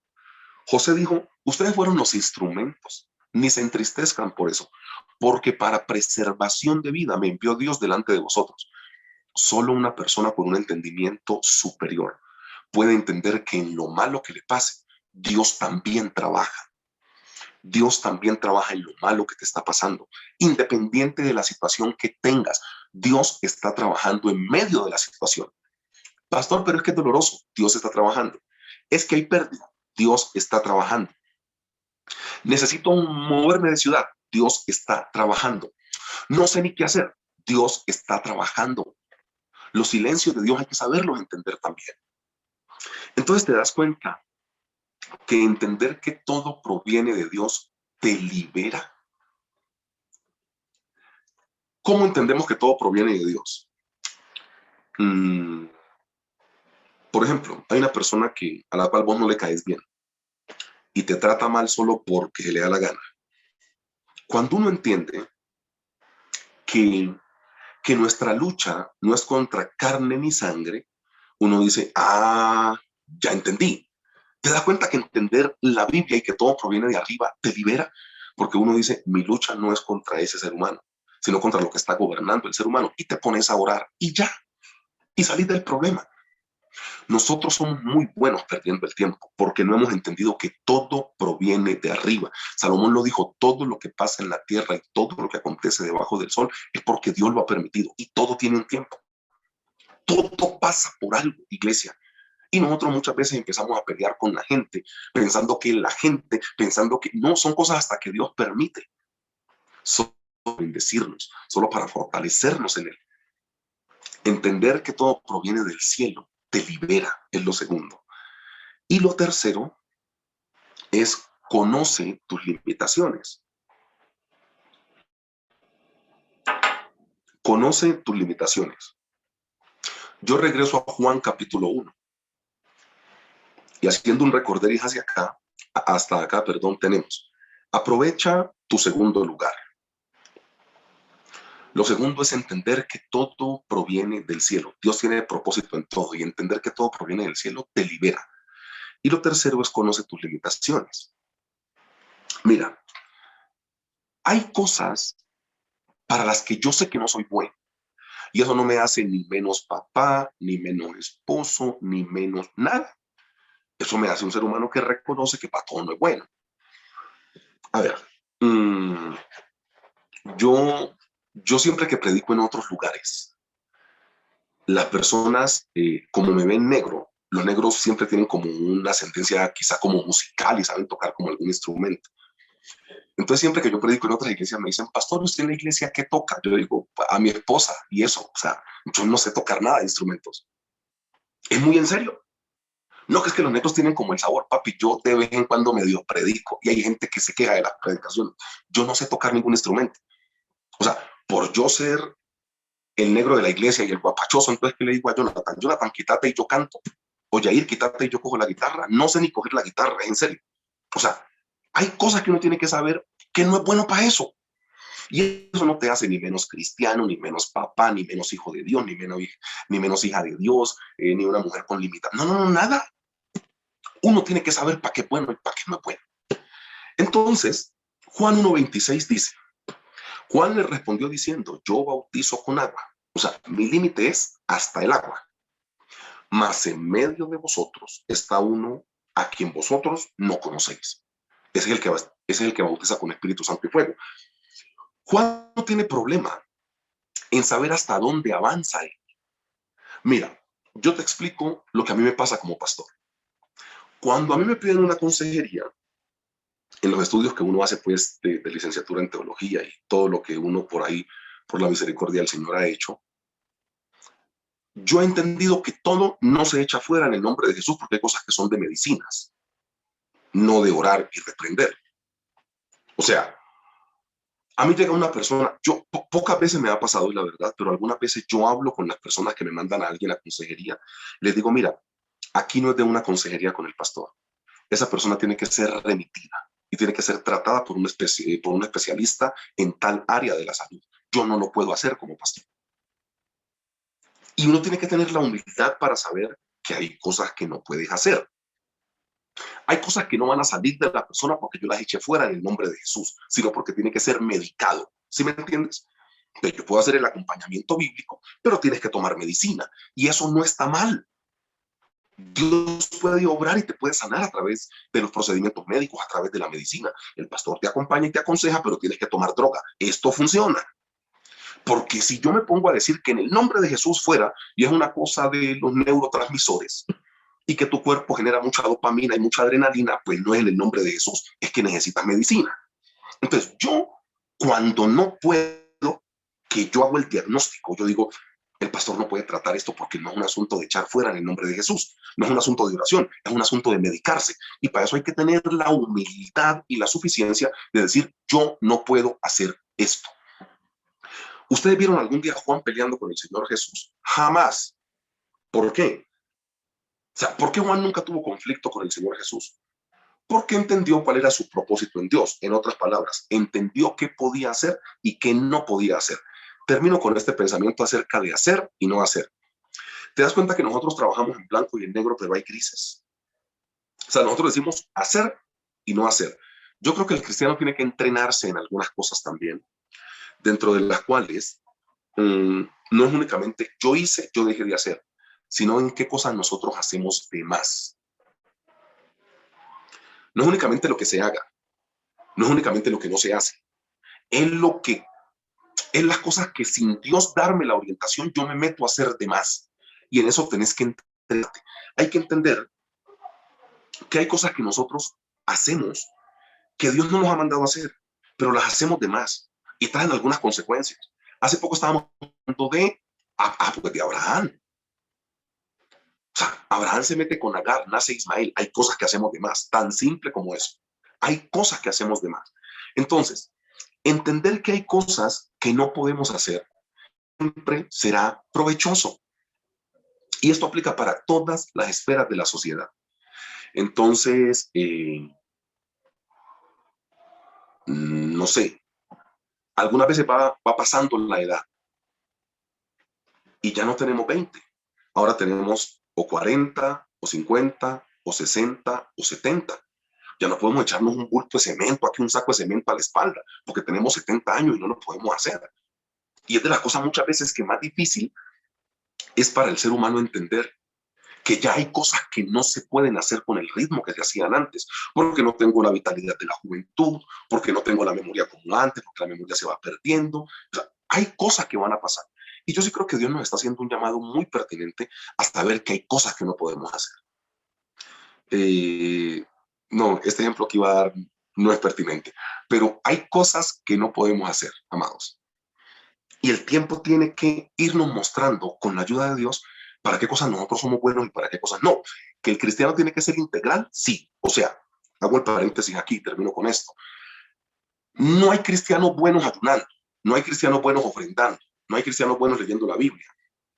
José dijo, ustedes fueron los instrumentos, ni se entristezcan por eso, porque para preservación de vida me envió Dios delante de vosotros. Solo una persona con un entendimiento superior puede entender que en lo malo que le pase, Dios también trabaja. Dios también trabaja en lo malo que te está pasando. Independiente de la situación que tengas, Dios está trabajando en medio de la situación. Pastor, pero es que es doloroso. Dios está trabajando. Es que hay pérdida. Dios está trabajando. Necesito moverme de ciudad. Dios está trabajando. No sé ni qué hacer. Dios está trabajando. Los silencios de Dios hay que saberlos entender también. Entonces te das cuenta que entender que todo proviene de Dios te libera. ¿Cómo entendemos que todo proviene de Dios? Por ejemplo, hay una persona a la cual vos no le caes bien y te trata mal solo porque se le da la gana. Cuando uno entiende que, que nuestra lucha no es contra carne ni sangre, uno dice, ya entendí. Te das cuenta que entender la Biblia y que todo proviene de arriba te libera, porque uno dice, mi lucha no es contra ese ser humano, sino contra lo que está gobernando el ser humano, y te pones a orar y ya, y salís del problema. Nosotros somos muy buenos perdiendo el tiempo porque no hemos entendido que todo proviene de arriba. Salomón lo dijo, todo lo que pasa en la tierra y todo lo que acontece debajo del sol es porque Dios lo ha permitido y todo tiene un tiempo. Todo pasa por algo, iglesia. Y nosotros muchas veces empezamos a pelear con la gente, pensando que no, son cosas hasta que Dios permite. Solo para bendecirnos, solo para fortalecernos en Él. Entender que todo proviene del cielo te libera, es lo segundo. Y lo tercero es conoce tus limitaciones. Conoce tus limitaciones. Yo regreso a Juan capítulo 1 y haciendo un recorderis hacia acá, hasta acá, perdón, tenemos. Aprovecha tu segundo lugar. Lo segundo es entender que todo proviene del cielo. Dios tiene propósito en todo y entender que todo proviene del cielo te libera. Y lo tercero es conoce tus limitaciones. Mira, hay cosas para las que yo sé que no soy bueno. Y eso no me hace ni menos papá, ni menos esposo, ni menos nada. Eso me hace un ser humano que reconoce que para todo no es bueno. A ver, yo siempre que predico en otros lugares, las personas, como me ven negro, los negros siempre tienen como una ascendencia quizá como musical y saben tocar como algún instrumento. Entonces siempre que yo predico en otras iglesias me dicen, pastor, ¿usted en la iglesia qué toca? Yo digo, a mi esposa y eso, o sea, yo no sé tocar nada de instrumentos. Es muy en serio. No, que es que los negros tienen como el sabor, papi, yo de vez en cuando medio predico y hay gente que se queja de las predicaciones. Yo no sé tocar ningún instrumento. O sea, por yo ser el negro de la iglesia y el guapachoso, entonces, ¿qué le digo a Jonathan? Jonathan, quítate y yo canto. O Yair, quítate y yo cojo la guitarra. No sé ni coger la guitarra, en serio. O sea, hay cosas que uno tiene que saber que no es bueno para eso. Y eso no te hace ni menos cristiano, ni menos papá, ni menos hijo de Dios, ni menos hija de Dios, ni una mujer con limitaciones. No, nada. Uno tiene que saber para qué es bueno y para qué no es bueno. Entonces, Juan 1:26 dice, Juan le respondió diciendo, yo bautizo con agua. O sea, mi límite es hasta el agua. Mas en medio de vosotros está uno a quien vosotros no conocéis. Ese es el que bautiza con Espíritu Santo y fuego. Juan no tiene problema en saber hasta dónde avanza él. Mira, yo te explico lo que a mí me pasa como pastor. Cuando a mí me piden una consejería, en los estudios que uno hace pues de licenciatura en teología y todo lo que uno por ahí, por la misericordia del Señor ha hecho, yo he entendido que todo no se echa fuera en el nombre de Jesús porque hay cosas que son de medicinas, no de orar y reprender. O sea, a mí llega una persona, pocas veces me ha pasado, la verdad, pero algunas veces yo hablo con las personas que me mandan a alguien a consejería. Les digo, mira, aquí no es de una consejería con el pastor. Esa persona tiene que ser remitida y tiene que ser tratada por un especialista en tal área de la salud. Yo no lo puedo hacer como pastor. Y uno tiene que tener la humildad para saber que hay cosas que no puedes hacer. Hay cosas que no van a salir de la persona porque yo las eché fuera en el nombre de Jesús, sino porque tiene que ser medicado. ¿Sí me entiendes? Entonces, yo puedo hacer el acompañamiento bíblico, pero tienes que tomar medicina. Y eso no está mal. Dios puede obrar y te puede sanar a través de los procedimientos médicos, a través de la medicina. El pastor te acompaña y te aconseja, pero tienes que tomar droga. Esto funciona. Porque si yo me pongo a decir que en el nombre de Jesús fuera, y es una cosa de los neurotransmisores, y que tu cuerpo genera mucha dopamina y mucha adrenalina, pues no es en el nombre de Jesús, es que necesitas medicina. Entonces, yo cuando no puedo, que yo hago el diagnóstico, yo digo, el pastor no puede tratar esto porque no es un asunto de echar fuera en el nombre de Jesús, no es un asunto de oración, es un asunto de medicarse. Y para eso hay que tener la humildad y la suficiencia de decir, yo no puedo hacer esto. ¿Ustedes vieron algún día a Juan peleando con el Señor Jesús? Jamás. ¿Por qué? O sea, ¿por qué Juan nunca tuvo conflicto con el Señor Jesús? Porque entendió cuál era su propósito en Dios. En otras palabras, entendió qué podía hacer y qué no podía hacer. Termino con este pensamiento acerca de hacer y no hacer. ¿Te das cuenta que nosotros trabajamos en blanco y en negro, pero hay grises? O sea, nosotros decimos hacer y no hacer. Yo creo que el cristiano tiene que entrenarse en algunas cosas también, dentro de las cuales no es únicamente yo hice, yo dejé de hacer, sino en qué cosas nosotros hacemos de más. No es únicamente lo que se haga, no es únicamente lo que no se hace, es lo que es las cosas que sin Dios darme la orientación yo me meto a hacer de más. Y en eso tenés que entenderte. Hay que entender que hay cosas que nosotros hacemos que Dios no nos ha mandado a hacer, pero las hacemos de más y traen algunas consecuencias. Hace poco estábamos hablando pues de Abraham. O sea, Abraham se mete con Agar, nace Ismael. Hay cosas que hacemos de más, tan simple como eso. Hay cosas que hacemos de más. Entonces, entender que hay cosas que no podemos hacer siempre será provechoso. Y esto aplica para todas las esferas de la sociedad. Entonces, no sé, algunas veces va pasando la edad y ya no tenemos 20. Ahora tenemos o 40, o 50, o 60, o 70. Ya no podemos echarnos un bulto de cemento, aquí un saco de cemento a la espalda, porque tenemos 70 años y no lo podemos hacer. Y es de las cosas muchas veces que más difícil es para el ser humano entender que ya hay cosas que no se pueden hacer con el ritmo que se hacían antes, porque no tengo la vitalidad de la juventud, porque no tengo la memoria como antes, porque la memoria se va perdiendo. O sea, hay cosas que van a pasar. Y yo sí creo que Dios nos está haciendo un llamado muy pertinente hasta ver que hay cosas que no podemos hacer. No, este ejemplo que iba a dar no es pertinente, pero hay cosas que no podemos hacer, amados. Y el tiempo tiene que irnos mostrando con la ayuda de Dios para qué cosas nosotros somos buenos y para qué cosas no. Que el cristiano tiene que ser integral, sí. O sea, hago el paréntesis aquí y termino con esto. No hay cristianos buenos ayunando, no hay cristianos buenos ofrendando, no hay cristianos buenos leyendo la Biblia,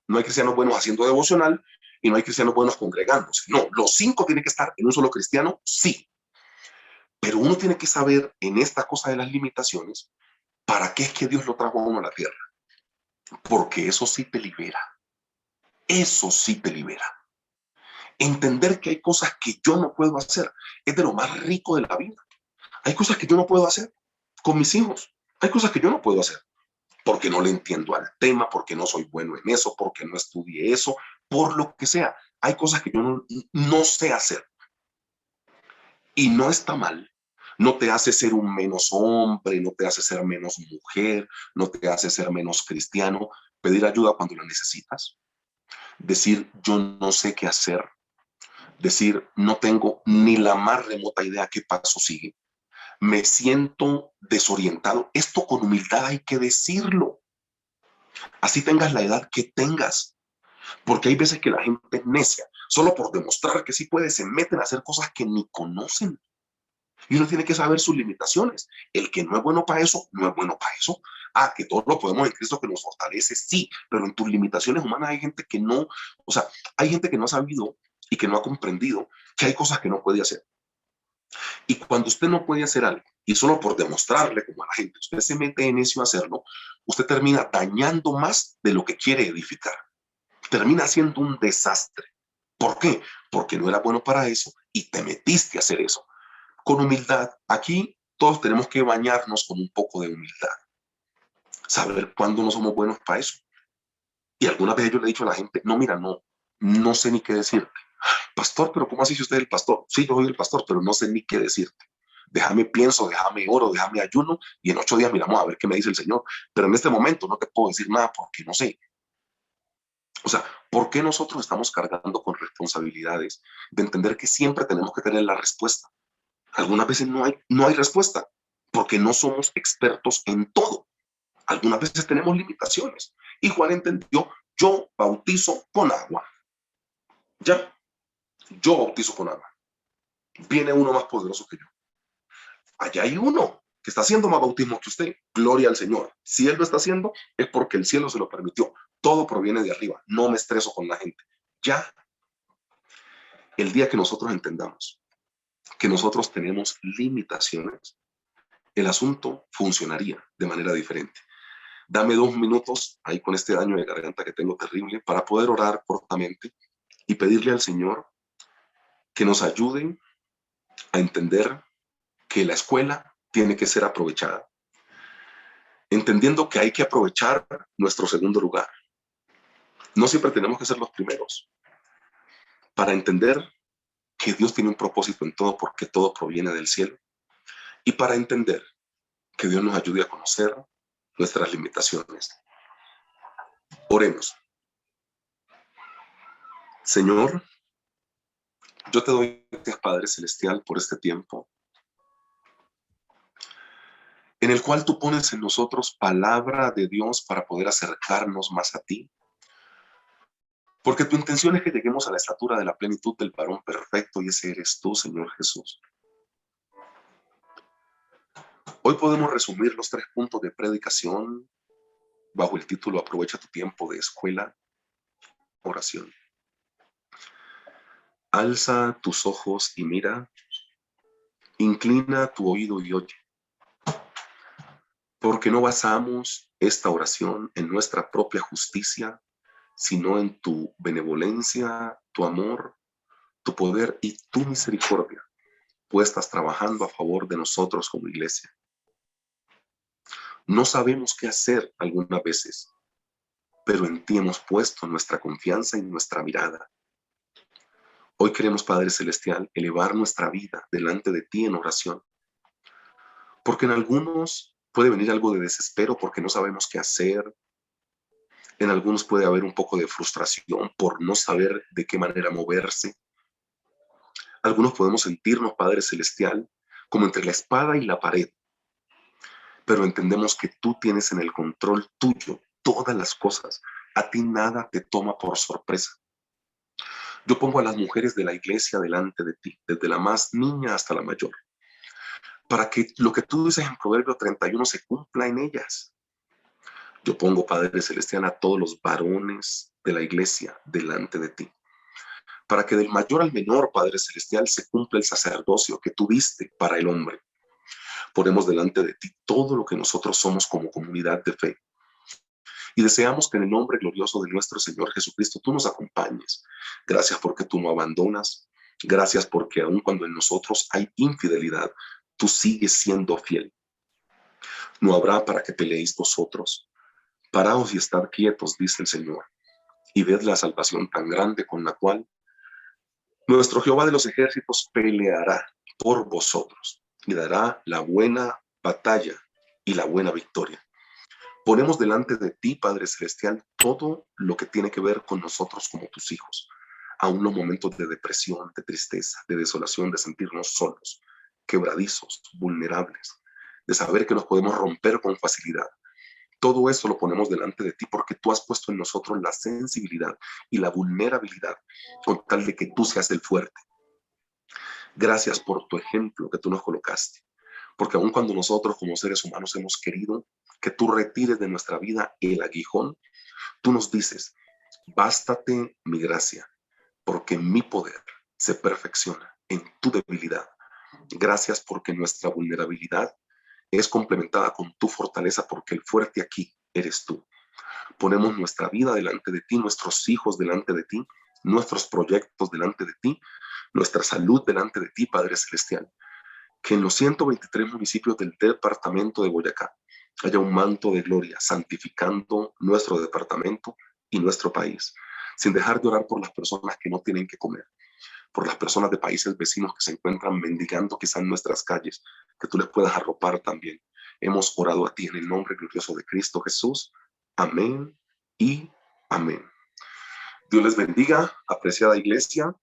no hay cristianos buenos haciendo devocional y no hay cristianos buenos congregándose. No, los 5 tienen que estar en un solo cristiano, sí. Pero uno tiene que saber en esta cosa de las limitaciones para qué es que Dios lo trajo a uno a la tierra. Porque eso sí te libera. Eso sí te libera. Entender que hay cosas que yo no puedo hacer es de lo más rico de la vida. Hay cosas que yo no puedo hacer con mis hijos. Hay cosas que yo no puedo hacer porque no le entiendo al tema, porque no soy bueno en eso, porque no estudié eso, por lo que sea. Hay cosas que yo no sé hacer. Y no está mal. No te hace ser un menos hombre, no te hace ser menos mujer, no te hace ser menos cristiano. Pedir ayuda cuando la necesitas. Decir, yo no sé qué hacer. Decir, no tengo ni la más remota idea qué paso sigue. Me siento desorientado. Esto con humildad hay que decirlo. Así tengas la edad que tengas. Porque hay veces que la gente es necia. Solo por demostrar que sí puede, se meten a hacer cosas que ni conocen. Y uno tiene que saber sus limitaciones. El que no es bueno para eso, no es bueno para eso. Ah, que todos lo podemos en Cristo que nos fortalece, sí, pero en tus limitaciones humanas hay gente que no, o sea, hay gente que no ha sabido y que no ha comprendido que hay cosas que no puede hacer. Y cuando usted no puede hacer algo, y solo por demostrarle como a la gente, usted se mete en eso a hacerlo, usted termina dañando más de lo que quiere edificar. Termina siendo un desastre. ¿Por qué? Porque no era bueno para eso y te metiste a hacer eso. Con humildad, aquí todos tenemos que bañarnos con un poco de humildad. Saber cuándo no somos buenos para eso. Y algunas veces yo le he dicho a la gente, no, mira, no sé ni qué decirte. Pastor, pero ¿cómo así si usted es el pastor? Sí, yo soy el pastor, pero no sé ni qué decirte. Déjame pienso, déjame oro, déjame ayuno y en 8 días miramos a ver qué me dice el Señor. Pero en este momento no te puedo decir nada porque no sé. O sea, ¿por qué nosotros estamos cargando con responsabilidades de entender que siempre tenemos que tener la respuesta? Algunas veces no hay respuesta porque no somos expertos en todo. Algunas veces tenemos limitaciones. Y Juan entendió, yo bautizo con agua. Ya, yo bautizo con agua. Viene uno más poderoso que yo. Allá hay uno que está haciendo más bautismo que usted. Gloria al Señor. Si Él lo está haciendo, es porque el cielo se lo permitió. Todo proviene de arriba. No me estreso con la gente. Ya, el día que nosotros entendamos que nosotros tenemos limitaciones, el asunto funcionaría de manera diferente. Dame 2 minutos ahí con este daño de garganta que tengo terrible para poder orar cortamente y pedirle al Señor que nos ayude a entender que la escuela tiene que ser aprovechada, entendiendo que hay que aprovechar nuestro segundo lugar. No siempre tenemos que ser los primeros para entender que Dios tiene un propósito en todo porque todo proviene del cielo y para entender que Dios nos ayude a conocer nuestras limitaciones. Oremos. Señor, yo te doy gracias, Padre Celestial, por este tiempo en el cual tú pones en nosotros palabra de Dios para poder acercarnos más a ti. Porque tu intención es que lleguemos a la estatura de la plenitud del varón perfecto y ese eres tú, Señor Jesús. Hoy podemos resumir los 3 puntos de predicación bajo el título Aprovecha tu tiempo de escuela, oración. Alza tus ojos y mira, inclina tu oído y oye, porque no basamos esta oración en nuestra propia justicia, sino en tu benevolencia, tu amor, tu poder y tu misericordia, pues estás trabajando a favor de nosotros como iglesia. No sabemos qué hacer algunas veces, pero en ti hemos puesto nuestra confianza y nuestra mirada. Hoy queremos, Padre Celestial, elevar nuestra vida delante de ti en oración, porque en algunos puede venir algo de desespero porque no sabemos qué hacer. En algunos puede haber un poco de frustración por no saber de qué manera moverse. Algunos podemos sentirnos, Padre Celestial, como entre la espada y la pared, pero entendemos que tú tienes en el control tuyo todas las cosas. A ti nada te toma por sorpresa. Yo pongo a las mujeres de la iglesia delante de ti, desde la más niña hasta la mayor, para que lo que tú dices en Proverbio 31 se cumpla en ellas. Yo pongo, Padre Celestial, a todos los varones de la iglesia delante de ti, para que del mayor al menor, Padre Celestial, se cumpla el sacerdocio que tú diste para el hombre. Ponemos delante de ti todo lo que nosotros somos como comunidad de fe. Y deseamos que en el nombre glorioso de nuestro Señor Jesucristo tú nos acompañes. Gracias porque tú no abandonas. Gracias porque aun cuando en nosotros hay infidelidad, tú sigues siendo fiel. No habrá para que peleéis vosotros. Paraos y estad quietos, dice el Señor, y ved la salvación tan grande con la cual nuestro Jehová de los ejércitos peleará por vosotros y dará la buena batalla y la buena victoria. Ponemos delante de ti, Padre Celestial, todo lo que tiene que ver con nosotros como tus hijos, aún los momentos de depresión, de tristeza, de desolación, de sentirnos solos, quebradizos, vulnerables, de saber que nos podemos romper con facilidad. Todo eso lo ponemos delante de ti porque tú has puesto en nosotros la sensibilidad y la vulnerabilidad con tal de que tú seas el fuerte. Gracias por tu ejemplo que tú nos colocaste, porque aun cuando nosotros como seres humanos hemos querido que tú retires de nuestra vida el aguijón, tú nos dices, bástate mi gracia, porque mi poder se perfecciona en tu debilidad. Gracias porque nuestra vulnerabilidad es complementada con tu fortaleza, porque el fuerte aquí eres tú. Ponemos nuestra vida delante de ti, nuestros hijos delante de ti, nuestros proyectos delante de ti, nuestra salud delante de ti, Padre Celestial. Que en los 123 municipios del departamento de Boyacá haya un manto de gloria santificando nuestro departamento y nuestro país, sin dejar de orar por las personas que no tienen que comer, por las personas de países vecinos que se encuentran mendigando quizá en nuestras calles, que tú les puedas arropar también. Hemos orado a ti en el nombre glorioso de Cristo Jesús. Amén y amén. Dios les bendiga, apreciada iglesia.